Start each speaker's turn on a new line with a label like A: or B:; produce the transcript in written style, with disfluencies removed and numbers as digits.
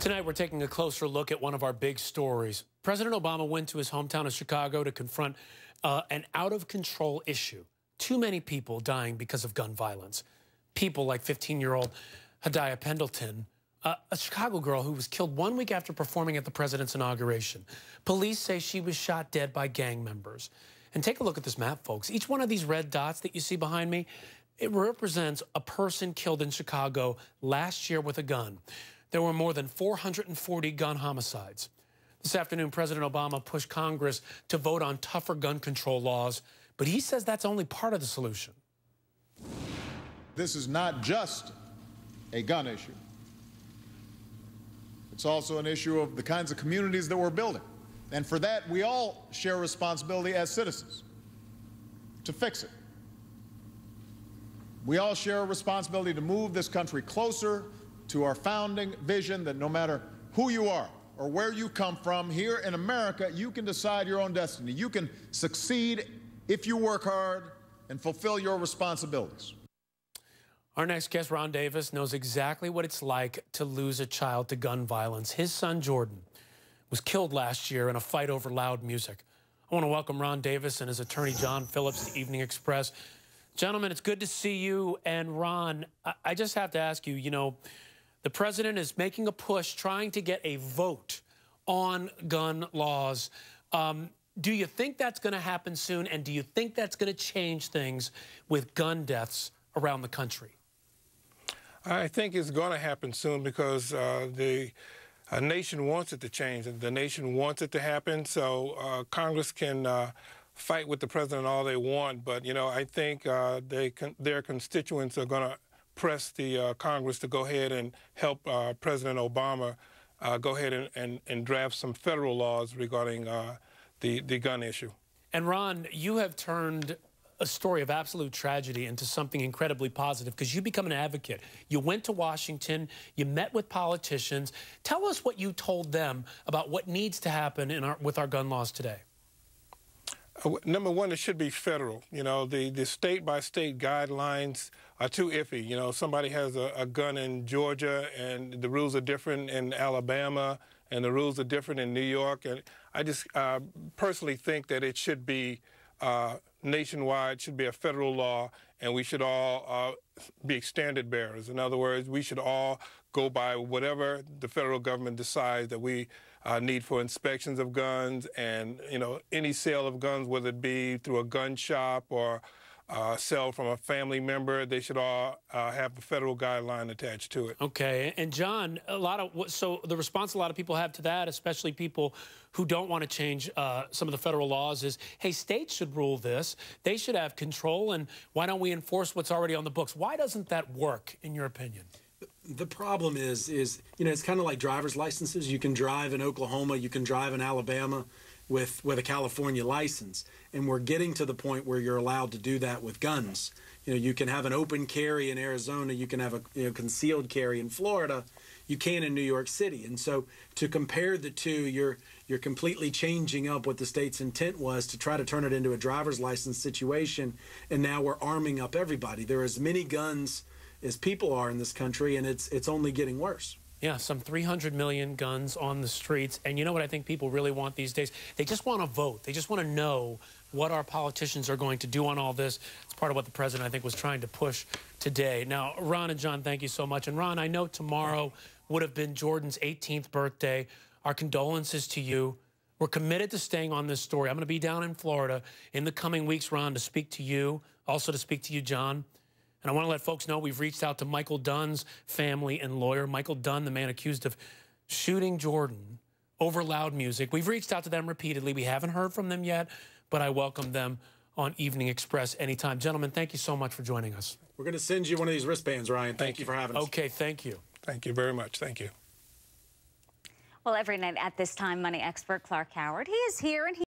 A: Tonight, we're taking a closer look at one of our big stories. President Obama went to his hometown of Chicago to confront an out-of-control issue. Too many people dying because of gun violence. People like 15-year-old Hadiya Pendleton, a Chicago girl who was killed 1 week after performing at the president's inauguration. Police say she was shot dead by gang members. And take a look at this map, folks. Each one of these red dots that you see behind me, it represents a person killed in Chicago last year with a gun. There were more than 440 gun homicides. This afternoon, President Obama pushed Congress to vote on tougher gun control laws, but he says that's only part of the solution.
B: This is not just a gun issue. It's also an issue of the kinds of communities that we're building. And for that, we all share responsibility as citizens to fix it. We all share a responsibility to move this country closer to our founding vision that no matter who you are or where you come from, here in America, you can decide your own destiny. You can succeed if you work hard and fulfill your responsibilities.
A: Our next guest, Ron Davis, knows exactly what it's like to lose a child to gun violence. His son, Jordan, was killed last year in a fight over loud music. I want to welcome Ron Davis and his attorney, John Phillips, to Evening Express. Gentlemen, it's good to see you. And Ron, I just have to ask you, you know, the president is making a push trying to get a vote on gun laws. Do you think that's going to happen soon? And do you think that's going to change things with gun deaths around the country?
C: I think it's going to happen soon because the nation wants it to change. The nation wants it to happen. So Congress can fight with the president all they want. But, you know, I think their constituents are going to press the Congress to go ahead and help President Obama go ahead and draft some federal laws regarding the gun issue.
A: And Ron, you have turned a story of absolute tragedy into something incredibly positive because you become an advocate. You went to Washington, you met with politicians. Tell us what you told them about what needs to happen with our gun laws today.
C: Number one, it should be federal. You know, the state-by-state guidelines are too iffy. You know, somebody has a gun in Georgia and the rules are different in Alabama and the rules are different in New York. And I just personally think that it should be nationwide, should be a federal law, and we should all be standard bearers. In other words, we should all go by whatever the federal government decides that we need for inspections of guns and, you know, any sale of guns, whether it be through a gun shop or sell from a family member, they should all have the federal guideline attached to it.
A: Okay. And John, so the response a lot of people have to that, especially people who don't want to change some of the federal laws, is, hey, states should rule this. They should have control, and why don't we enforce what's already on the books? Why doesn't that work, in your opinion?
D: The problem is, you know, it's kind of like driver's licenses. You can drive in Oklahoma, you can drive in Alabama with a California license. And we're getting to the point where you're allowed to do that with guns. You know, you can have an open carry in Arizona, you can have a concealed carry in Florida, you can in New York City. And so to compare the two, you're completely changing up what the state's intent was to try to turn it into a driver's license situation, and now we're arming up everybody. There are as many guns as people are in this country, and it's only getting worse.
A: Yeah, some 300 million guns on the streets. And you know what I think people really want these days? They just want to vote. They just want to know what our politicians are going to do on all this. It's part of what the president, I think, was trying to push today. Now, Ron and John, thank you so much. And Ron, I know tomorrow would have been Jordan's 18th birthday. Our condolences to you. We're committed to staying on this story. I'm going to be down in Florida in the coming weeks, Ron, to speak to you, also to speak to you, John. And I want to let folks know we've reached out to Michael Dunn's family and lawyer. Michael Dunn, the man accused of shooting Jordan over loud music. We've reached out to them repeatedly. We haven't heard from them yet, but I welcome them on Evening Express anytime. Gentlemen, thank you so much for joining us.
D: We're going to send you one of these wristbands, Ryan. Thank you for having us.
A: Okay, thank you.
C: Thank you very much. Thank you.
E: Well, every night at this time, money expert Clark Howard, he is here and he